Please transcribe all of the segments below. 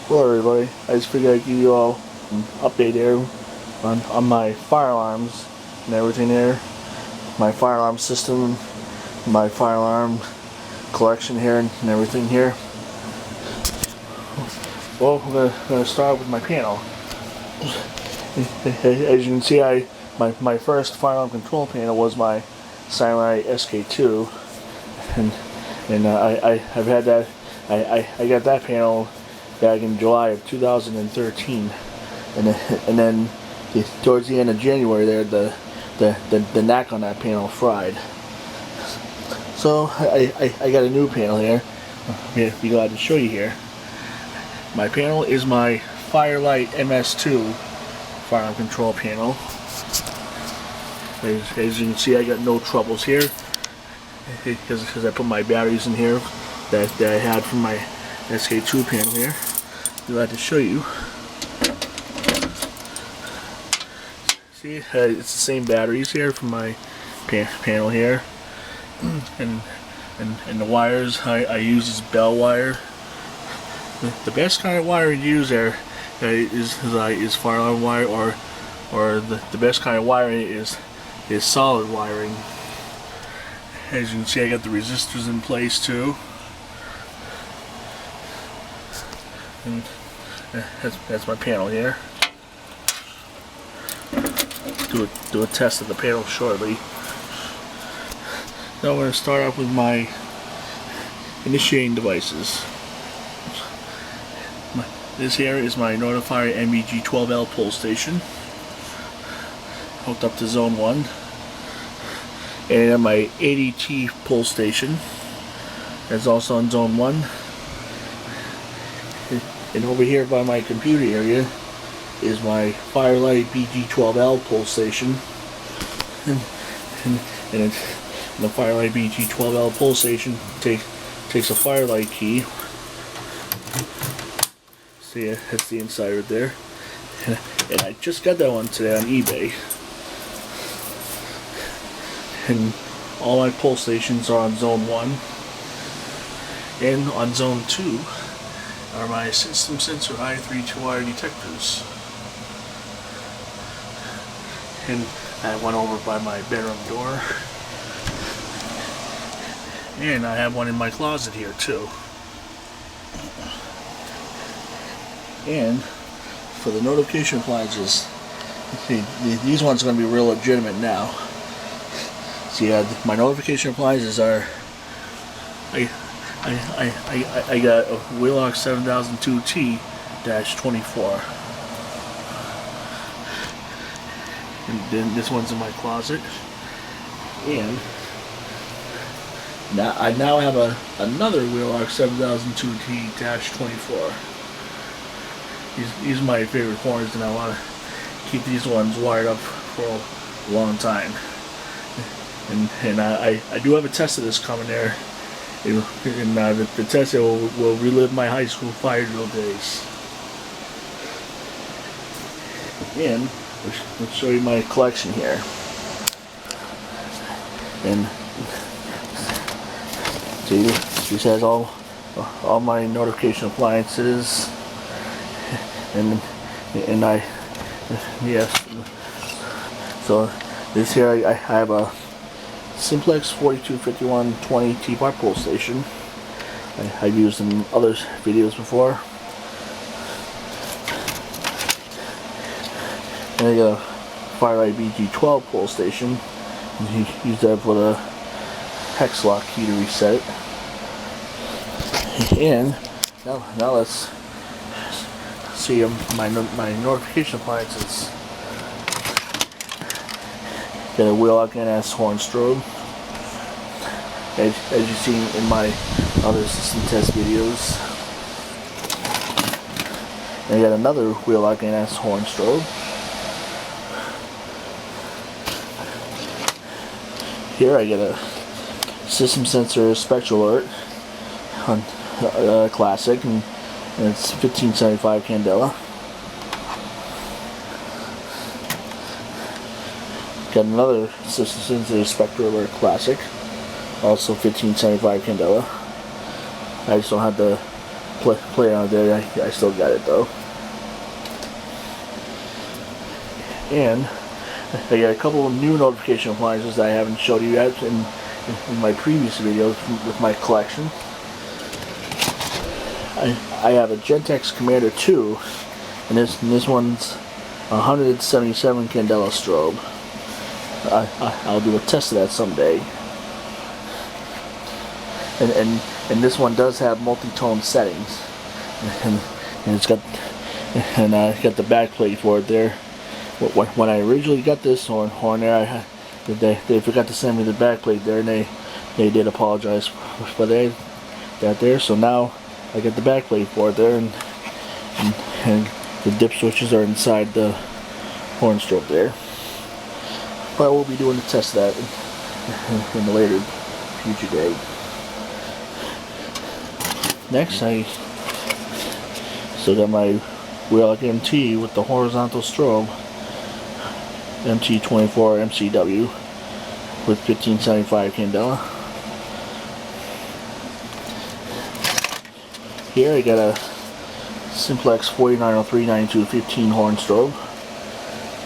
Hello everybody, I just figured I'd give you all an update there on my fire alarms and everything there. My fire alarm system, my fire alarm collection here and everything here. Well, we're gonna start with my panel. As you can see, my first fire alarm control panel was my Silent SK2, and I've had that. I got that panel back in July of 2013, and then towards the end of January there, the neck on that panel fried. So I got a new panel here. I'll be glad to show you here. My panel is my Firelight MS2 fire alarm control panel. As you can see, I got no troubles here because I put my batteries in here that I had from my SK2 panel here. I'd like to show you. See, it's the same batteries here from my panel here, and the wires I use is bell wire. The best kind of wire to use there is fire alarm wire, or the best kind of wiring is solid wiring. As you can see, I got the resistors in place too. And that's my panel here. Do a test of the panel shortly. Now I'm going to start off with my initiating devices. This here is my Notifier NBG12L pull station, hooked up to zone 1, and my ADT pull station that's also on zone 1. And over here by my computer area is my Firelight BG12L pull station, and the Firelight BG12L pull station takes a Firelight key. See, that's the inside right there, and I just got that one today on eBay. And all my pull stations are on zone 1, and on zone 2 are my system sensor i3 2-wire detectors. And I went over by my bedroom door, and I have one in my closet here too. And for the notification appliances, these ones are going to be real legitimate now. See, my notification appliances are, I got a Wheelock 7002T-24, and then this one's in my closet. And now I have another Wheelock 7002T-24. These are my favorite horns, and I want to keep these ones wired up for a long time. And I do have a test of this coming there. And the test will relive my high school fire drill days. And let's show you my collection here. And see, this has all my notification appliances. And yes, so this here I have a Simplex 425120 T-Bar pull station. I've used in other videos before. And I got a Firelight BG12 pull station. Use that with a hex lock key to reset it. And now let's see my notification appliances. Got a Wheelock NS horn strobe, as you've seen in my other system test videos. And I got another Wheelock NS horn strobe. Here I get a system sensor spectral alert on classic, and it's 1575 candela. Got another system sensor spectral alert classic, also 1575 candela. I just don't have the play on there. I still got it though. And I got a couple of new notification appliances that I haven't showed you yet in my previous videos with my collection. I have a Gentex Commander 2, and this one's 177 candela strobe. I'll do a test of that someday. And this one does have multi-tone settings, and it's got got the back plate for it there. When I originally got this horn there, they forgot to send me the back plate there, and they did apologize for that there. So now I got the back plate for it there, and the dip switches are inside the horn strobe there. But we'll be doing a test of that in a later future day. Next, I still got my Wheelock MT with the horizontal strobe, MT24 MCW with 1575 candela. Here I got a Simplex 49039215 horn strobe,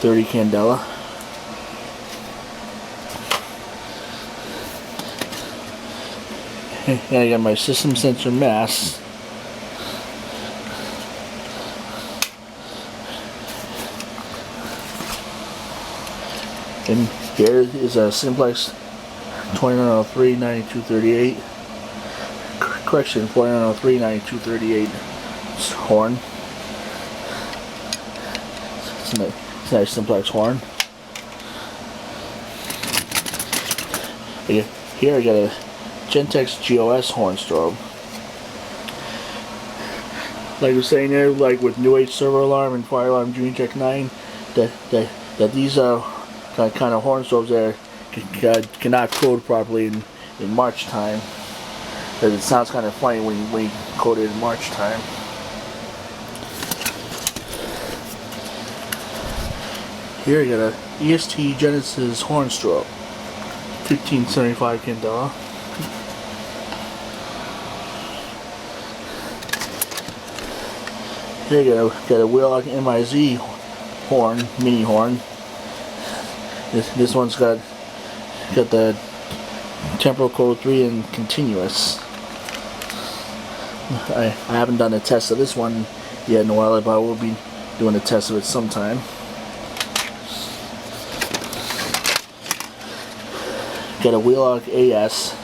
30 candela. And I got my system sensor mass. And here is a Simplex 2903-9238. Correction, 4903-9238 horn. It's a nice Simplex horn. Here I got a Gentex GOS horn strobe. Like I was saying there, like with New Age Server Alarm and Fire Alarm Junior Tech 9, that these kind of horn strobes there cannot code properly in March time. Because it sounds kind of funny when you code it in March time. Here you got a EST Genesis horn strobe, 1575 candela. Here you got a Wheelock MIZ horn, mini horn. This one's got the temporal code 3 and continuous. I haven't done a test of this one yet in a while, but I will be doing a test of it sometime. Got a Wheelock AS,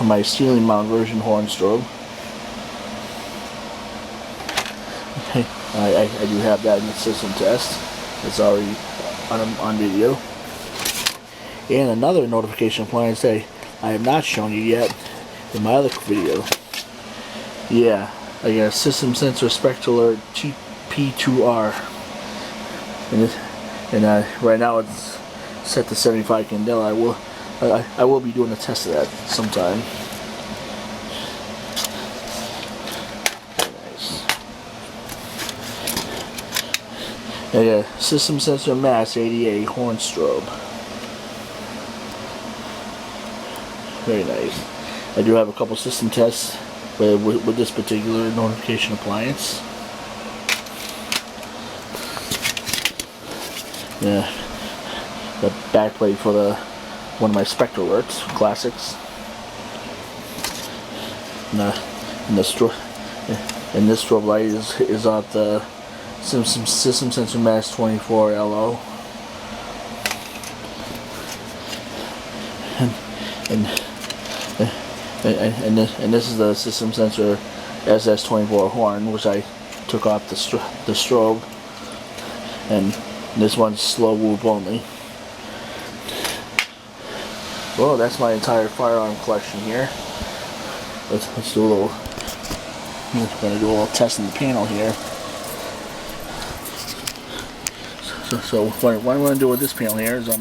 my ceiling mount version horn strobe. I do have that in the system test. It's already on video. And another notification appliance that I have not shown you yet in my other video. Yeah, I got a System Sensor Spectral Alert TP2R. And right now it's set to 75 candela. I will be doing a test of that sometime. Yeah, System Sensor Mass 88 horn strobe. Very nice. I do have a couple system tests with this particular notification appliance. Yeah, the backplate for one of my Spectral Alerts classics. And this strobe light is off the System Sensor Mass 24 LO. And this is the System Sensor SS24 horn, which I took off the strobe, and this one's slow whoop only. Well, that's my entire firearm collection here. Let's do a little. I'm gonna do a little test in the panel here. So what I'm going to do with this panel here is I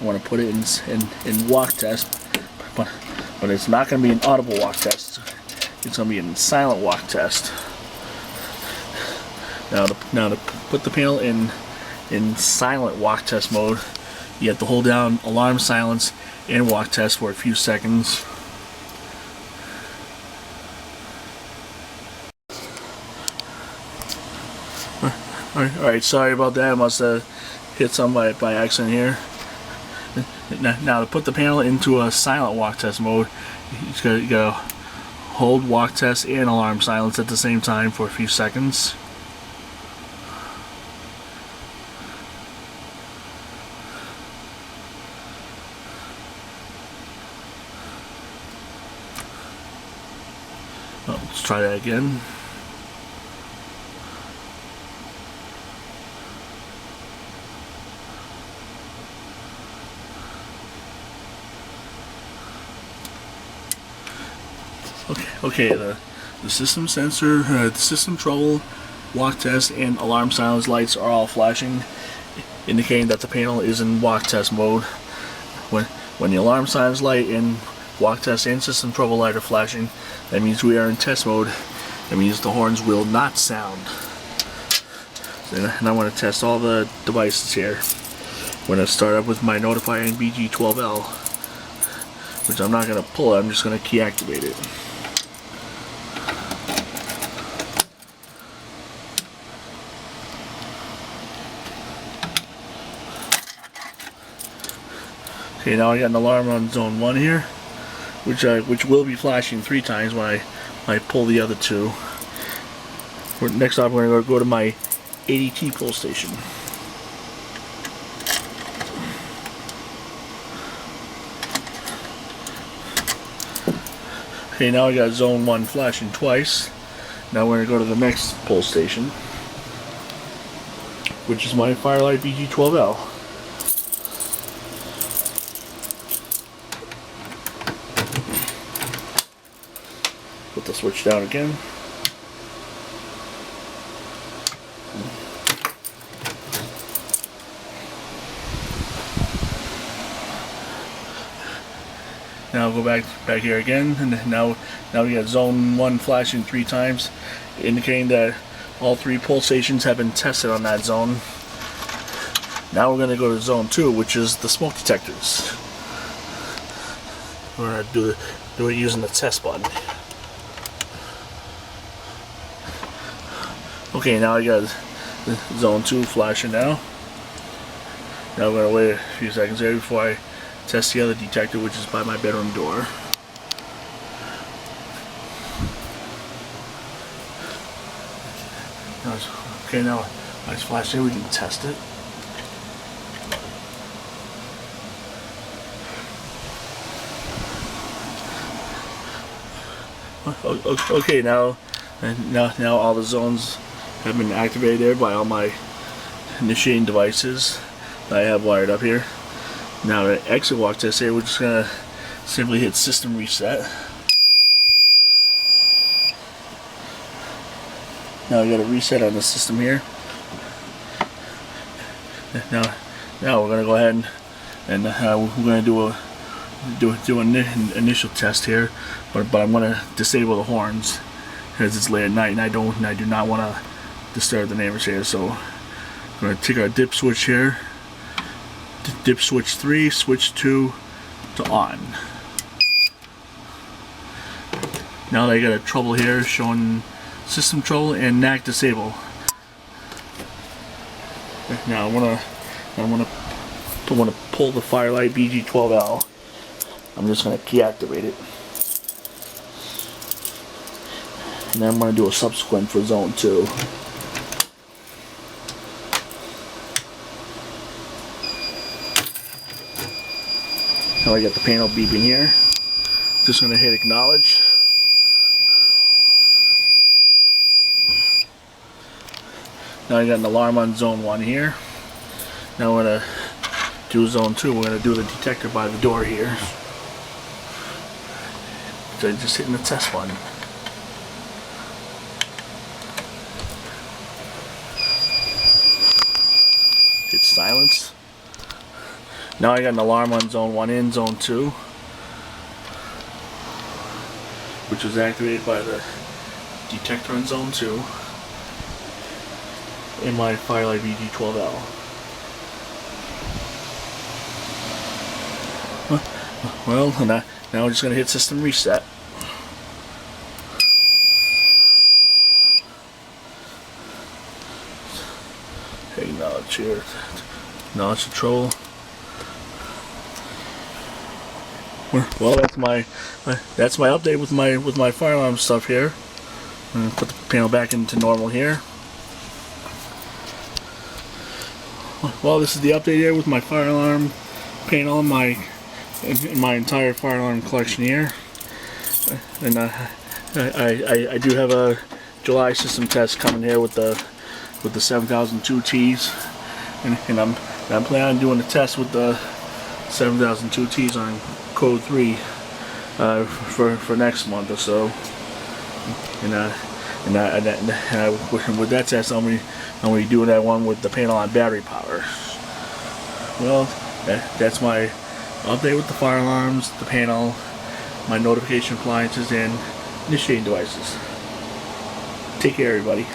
want to put it in walk test, but it's not going to be an audible walk test. It's going to be a silent walk test. Now to put the panel in silent walk test mode, you have to hold down alarm silence and walk test for a few seconds. Alright, sorry about that. I must have hit something by accident here. Now to put the panel into a silent walk test mode, you gotta hold walk test and alarm silence at the same time for a few seconds. Oh, let's try that again. Okay, the system sensor, the system trouble, walk test, and alarm silence lights are all flashing, indicating that the panel is in walk test mode. When the alarm silence light and walk test and system trouble light are flashing, that means we are in test mode. That means the horns will not sound. And I want to test all the devices here. I'm going to start up with my Notify NBG12L, which I'm not going to pull it, I'm just going to key activate it. Okay, now I got an alarm on zone 1 here, which will be flashing 3 times when I pull the other 2. Next up, I'm going to go to my ADT pull station. Okay, now I got zone 1 flashing twice. Now we're going to go to the next pull station, which is my Firelight BG12L. Put the switch down again. Now I'll go back here again, and now we got zone 1 flashing 3 times, indicating that all 3 pull stations have been tested on that zone. Now we're going to go to zone 2, which is the smoke detectors. We're going to do it using the test button. Okay, now I got zone 2 flashing now. Now I'm going to wait a few seconds here before I test the other detector, which is by my bedroom door. Okay, now it's flashing, we can test it. Okay, now all the zones have been activated there by all my initiating devices that I have wired up here. Now to exit walk test here, we're just gonna simply hit system reset. Now I got a reset on the system here. Now we're gonna go ahead and we're gonna do an initial test here, but I'm gonna disable the horns because it's late at night and I do not want to disturb the neighbors here. So I'm gonna take our dip switch here. Dip switch 3, switch 2 to on. Now I got a trouble here showing system trouble and NAC disable. Now I want to pull the Firelight BG12L. I'm just going to key activate it. And then I'm going to do a subsequent for zone 2. Now I got the panel beeping here. Just going to hit acknowledge. Now I got an alarm on zone 1 here. Now we're going to do zone 2. We're going to do the detector by the door here. So just hitting the test button. Hit silence. Now I got an alarm on zone 1 and zone 2, which was activated by the detector in zone 2 in my Firelight BG12L. Well, now we're just going to hit system reset. Acknowledge here. Acknowledge the troll. Well, that's my update with my fire alarm stuff here. Put the panel back into normal here. Well, this is the update here with my fire alarm panel and my entire fire alarm collection here. And I do have a July system test coming here with the 7002 Ts, and I'm planning on doing a test with the 7002 Ts on code 3 for next month or so. And with that test, I'm gonna be doing that one with the panel on battery power. Well, that's my update with the fire alarms, the panel, my notification appliances, and initiating devices. Take care, everybody.